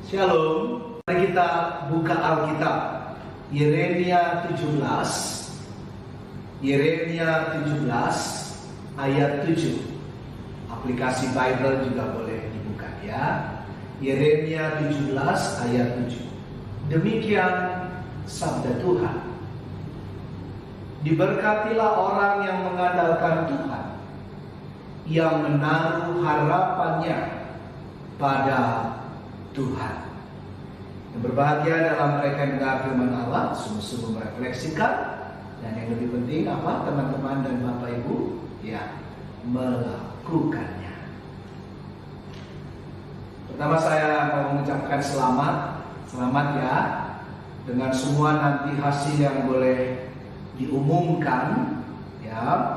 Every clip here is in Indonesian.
Shalom. Mari kita buka Alkitab. Yeremia 17. Yeremia 17 ayat 7. Aplikasi Bible juga boleh dibuka ya. Yeremia 17 ayat 7. Demikian sabda Tuhan. Diberkatilah orang yang mengandalkan Tuhan, yang menaruh harapannya pada Tuhan. Yang berbahagia dalam mereka yang mendengar firman Allah, sungguh-sungguh merefleksikan, dan yang lebih penting apa, teman-teman dan Bapak Ibu, ya, melakukannya. Pertama saya mau mengucapkan selamat ya, dengan semua nanti hasil yang boleh diumumkan, ya,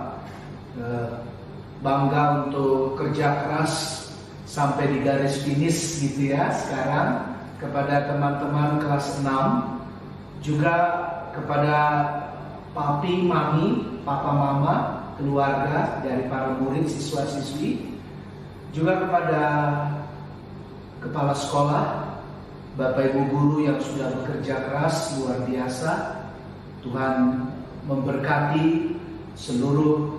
bangga untuk kerja keras sampai di garis finish gitu ya sekarang. Kepada teman-teman kelas 6, juga kepada papi, mami, papa, mama, keluarga dari para murid, siswa-siswi, juga kepada kepala sekolah, Bapak Ibu guru yang sudah bekerja keras luar biasa. Tuhan memberkati seluruh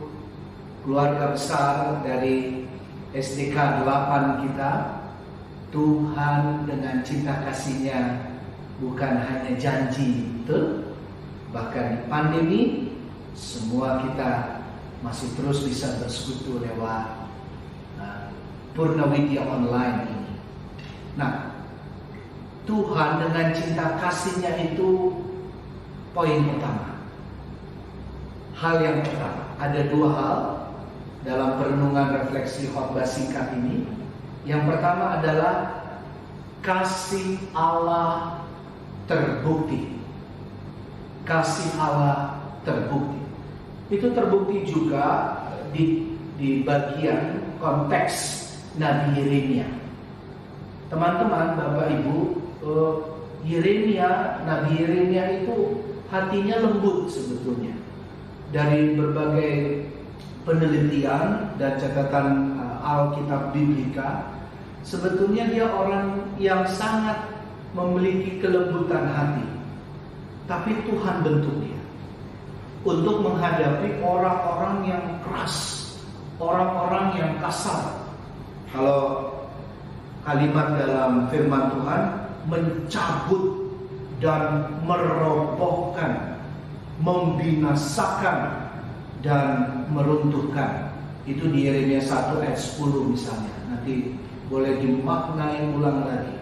keluarga besar dari SDK 8 kita. Tuhan dengan cinta kasih-Nya bukan hanya janji, betul? Bahkan di pandemi semua kita masih terus bisa bersekutu lewat Purnawidya online ini. Nah, Tuhan dengan cinta kasih-Nya itu poin pertama. Hal yang pertama, ada dua hal dalam perenungan refleksi khotbah singkat ini. Yang pertama adalah kasih Allah terbukti. Kasih Allah terbukti. Itu terbukti juga di bagian konteks Nabi Yeremia. Teman-teman, Bapak Ibu, Nabi Yeremia itu hatinya lembut sebetulnya. Dari berbagai penelitian dan catatan Alkitab Biblika, sebetulnya dia orang yang sangat memiliki kelembutan hati. Tapi Tuhan bentuk dia untuk menghadapi orang-orang yang keras, orang-orang yang kasar. Kalau kalimat dalam firman Tuhan, mencabut dan merobohkan, membinasakan dan meruntuhkan. Itu di Yeremia 1 ayat 10 misalnya. Nanti boleh dimaknai ulang lagi.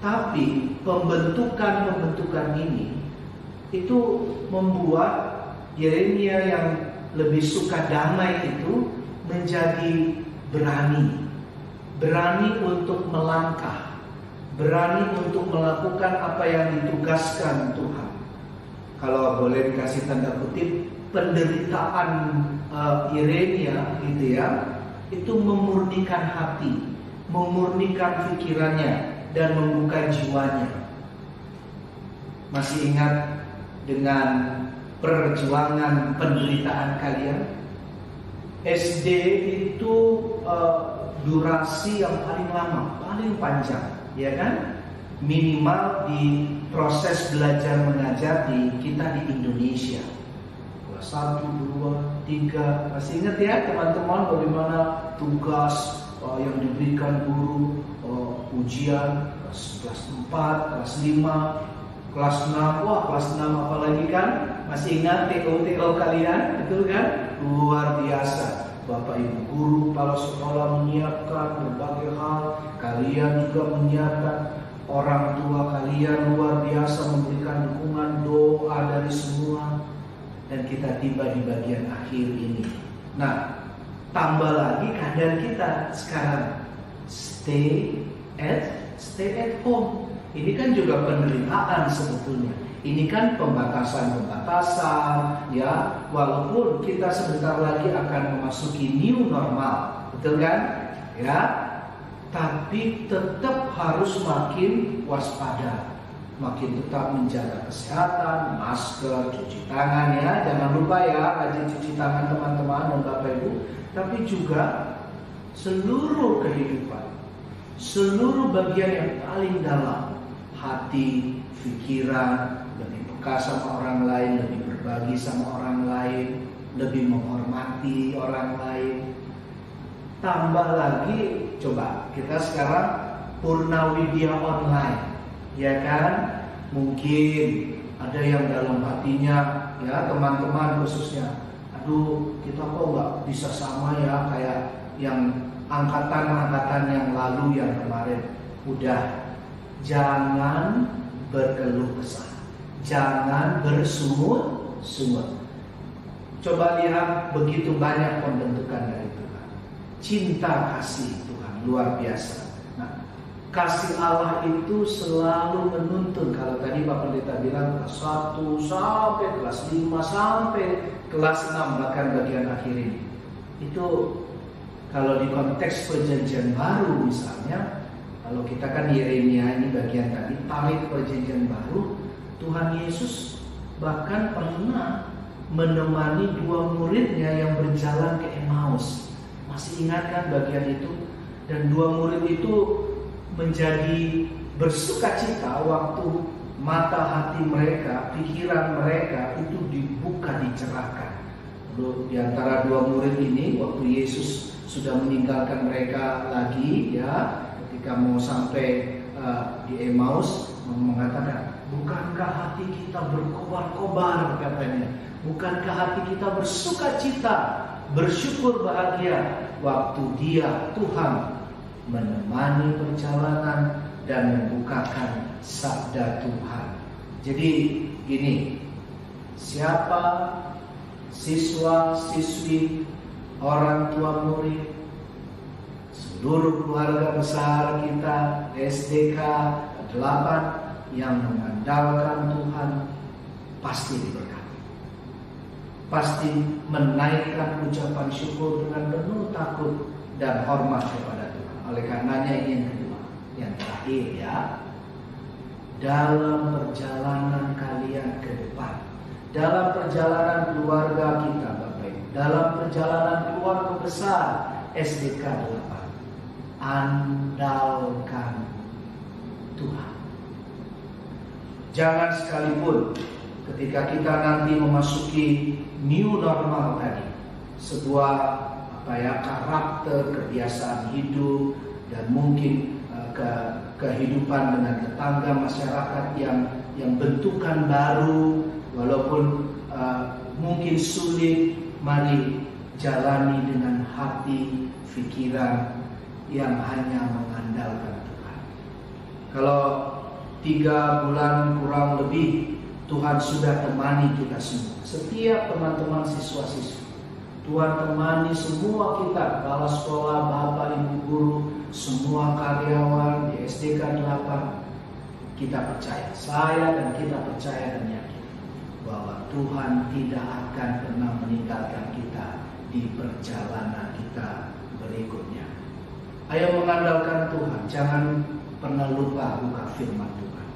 Tapi pembentukan ini itu membuat Yeremia yang lebih suka damai itu menjadi berani untuk melangkah, berani untuk melakukan apa yang ditugaskan Tuhan. Kalau boleh dikasih tanda kutip, penderitaan Yeremia gitu ya, itu memurnikan hati, memurnikan pikirannya, dan membuka jiwanya. Masih ingat dengan perjuangan penderitaan kalian? SD itu durasi yang paling lama, paling panjang, ya kan? Minimal di proses belajar mengajar kita di Indonesia. 1, 2, 3. Masih ingat ya teman-teman bagaimana tugas yang diberikan guru, ujian kelas 4, kelas 5, kelas 6. Wah, kelas 6 apalagi kan? Masih ingat TO kalian? Betul kan? Luar biasa. Bapak Ibu guru, kepala sekolah menyiapkan berbagai hal. Kalian juga menyiapkan, orang tua kalian luar biasa memberikan dukungan, doa dari semua. Dan kita tiba di bagian akhir ini. Nah, tambah lagi keadaan kita sekarang, stay at home. Ini kan juga penderitaan sebetulnya. Ini kan pembatasan, ya. Walaupun kita sebentar lagi akan memasuki new normal, betul kan? Ya. Tapi tetap harus makin waspada. Makin tetap menjaga kesehatan, masker, cuci tangan ya. Jangan lupa ya, rajin cuci tangan teman-teman dan Bapak Ibu. Tapi juga seluruh kehidupan, seluruh bagian yang paling dalam, hati, pikiran, lebih peka sama orang lain, lebih berbagi sama orang lain, lebih menghormati orang lain. Tambah lagi, coba kita sekarang Purnawidya online, ya kan? Mungkin ada yang dalam hatinya, ya teman-teman khususnya, aduh kita kok nggak bisa sama ya kayak yang angkatan-angkatan yang lalu yang kemarin. Udah, jangan berkeluh kesah, jangan bersungut-sungut. Coba lihat begitu banyak pembentukan dari Tuhan. Cinta kasih Tuhan luar biasa. Nah, kasih Allah itu selalu menuntun. Kalau tadi Pak Pendeta bilang kelas 1 sampai kelas 5 sampai kelas 6 bahkan bagian akhir ini. Itu kalau di konteks perjanjian baru misalnya, kalau kita kan Yeremia ini bagian tadi tarik perjanjian baru, Tuhan Yesus bahkan pernah menemani 2 muridnya yang berjalan ke Emmaus. Masih ingat kan bagian itu? Dan 2 murid itu menjadi bersukacita waktu mata hati mereka, pikiran mereka itu dibuka, dicerahkan. Lalu di antara 2 murid ini, waktu Yesus sudah meninggalkan mereka lagi, ya, ketika mau sampai di Emmaus, mengatakan, bukankah hati kita berkobar-kobar, katanya. Bukankah hati kita bersukacita, bersyukur bahagia waktu Dia, Tuhan, menemani perjalanan dan membukakan sabda Tuhan. Jadi gini, siapa siswa, siswi, orang tua murid, seluruh keluarga besar kita, SDK 8 yang mengandalkan Tuhan pasti diberkati. Pasti menaikkan ucapan syukur dengan penuh takut dan hormat kepada Tuhan. Oleh karenanya ini yang kedua, yang terakhir ya, dalam perjalanan kalian ke depan, dalam perjalanan keluarga kita Bapak Ibu, dalam perjalanan keluarga besar SDK 8, andalkan Tuhan. Jangan sekalipun ketika kita nanti memasuki new normal tadi, sebuah karakter, kebiasaan hidup, dan mungkin kehidupan dengan tetangga, masyarakat yang bentukan baru, walaupun mungkin sulit, mari jalani dengan hati, pikiran yang hanya mengandalkan Tuhan. Kalau 3 bulan kurang lebih Tuhan sudah temani kita semua, setiap teman-teman siswa-siswi. Tuhan temani semua kita, kepala sekolah, bapak, ibu guru, semua karyawan di SDK 8. Kita percaya, saya dan kita percaya dan yakin bahwa Tuhan tidak akan pernah meninggalkan kita di perjalanan kita berikutnya. Ayo mengandalkan Tuhan, jangan pernah lupa buka firman Tuhan.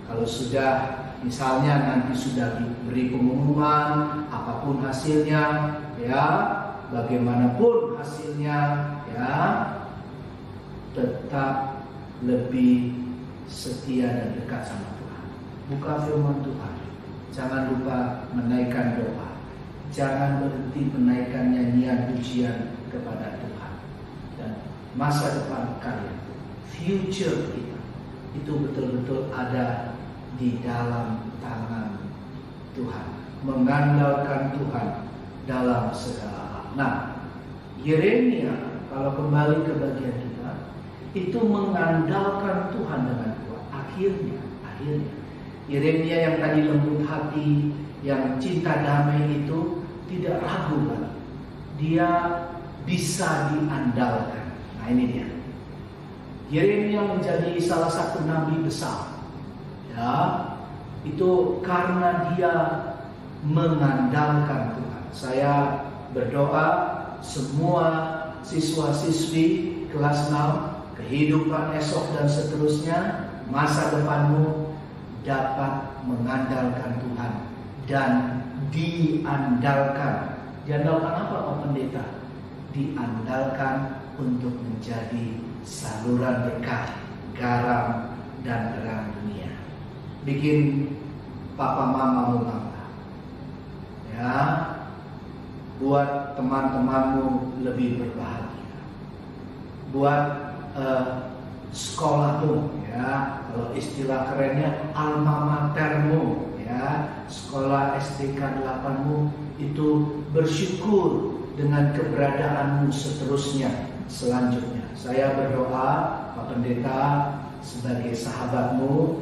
Kalau sudah misalnya nanti sudah diberi pengumuman, apapun hasilnya, ya, bagaimanapun hasilnya, ya, tetap lebih setia dan dekat sama Tuhan. Buka firman Tuhan. Jangan lupa menaikkan doa. Jangan berhenti menaikkan nyanyian pujian kepada Tuhan. Dan masa depan kalian, future kita, itu betul-betul ada di dalam tangan Tuhan, mengandalkan Tuhan dalam segala hal. Nah, Yeremia kalau kembali ke bagian kita, itu mengandalkan Tuhan dengan kuat. Akhirnya Yeremia yang tadi lembut hati, yang cinta damai itu tidak ragu lagi. Dia bisa diandalkan. Nah ini dia. Yeremia menjadi salah satu nabi besar. Ya, itu karena dia mengandalkan Tuhan. Saya berdoa semua siswa-siswi kelas 6, kehidupan esok dan seterusnya, masa depanmu dapat mengandalkan Tuhan dan diandalkan. Diandalkan apa Pak Pendeta? Diandalkan untuk menjadi saluran berkah, garam dan terang dunia. Bikin papa mamamu bangga. Ya, buat teman-temanmu lebih berbahagia. Buat sekolahmu, ya, kalau istilah kerennya alma matermu, ya, sekolah SDK 8mu itu bersyukur dengan keberadaanmu seterusnya, selanjutnya. Saya berdoa, Pak Pendeta, sebagai sahabatmu,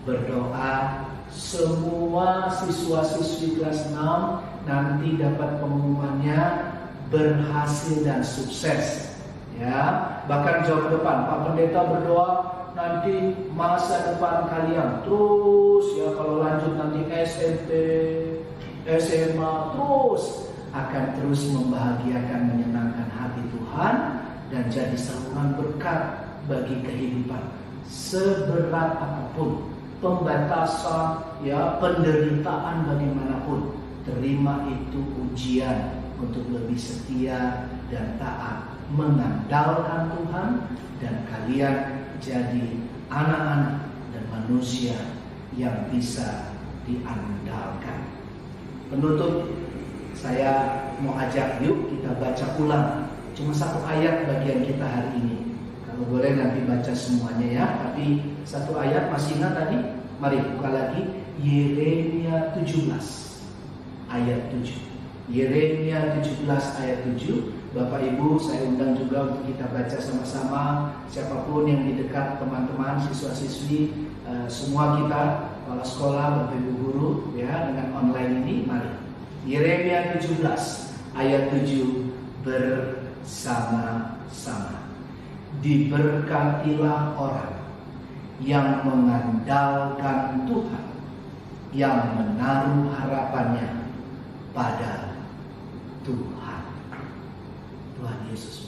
berdoa semua siswa-siswi kelas 6 nanti dapat pengumumannya berhasil dan sukses. Ya, bahkan jauh depan Pak Pendeta berdoa nanti masa depan kalian terus, ya, kalau lanjut nanti SMP, SMA, terus akan terus membahagiakan, menyenangkan hati Tuhan dan jadi saluran berkat bagi kehidupan. Seberat apapun pembatasan, ya, penderitaan bagaimanapun, terima itu ujian untuk lebih setia dan taat, mengandalkan Tuhan, dan kalian jadi anak-anak dan manusia yang bisa diandalkan. Penutup, saya mau ajak, yuk kita baca ulang cuma satu ayat bagian kita hari ini. Kalau boleh nanti baca semuanya, ya, tapi satu ayat. Masih ingat tadi? Mari buka lagi Yeremia 17 ayat 7. Yeremia 17 ayat 7. Bapak Ibu, saya undang juga untuk kita baca sama-sama. Siapapun yang di dekat, teman-teman, siswa-siswi, semua kita, kepala sekolah, Bapak Ibu guru, ya, dengan online ini, mari. Yeremia 17 ayat 7, bersama-sama. Diberkatilah orang yang mengandalkan Tuhan, yang menaruh harapannya pada Tuhan. Tuhan Yesus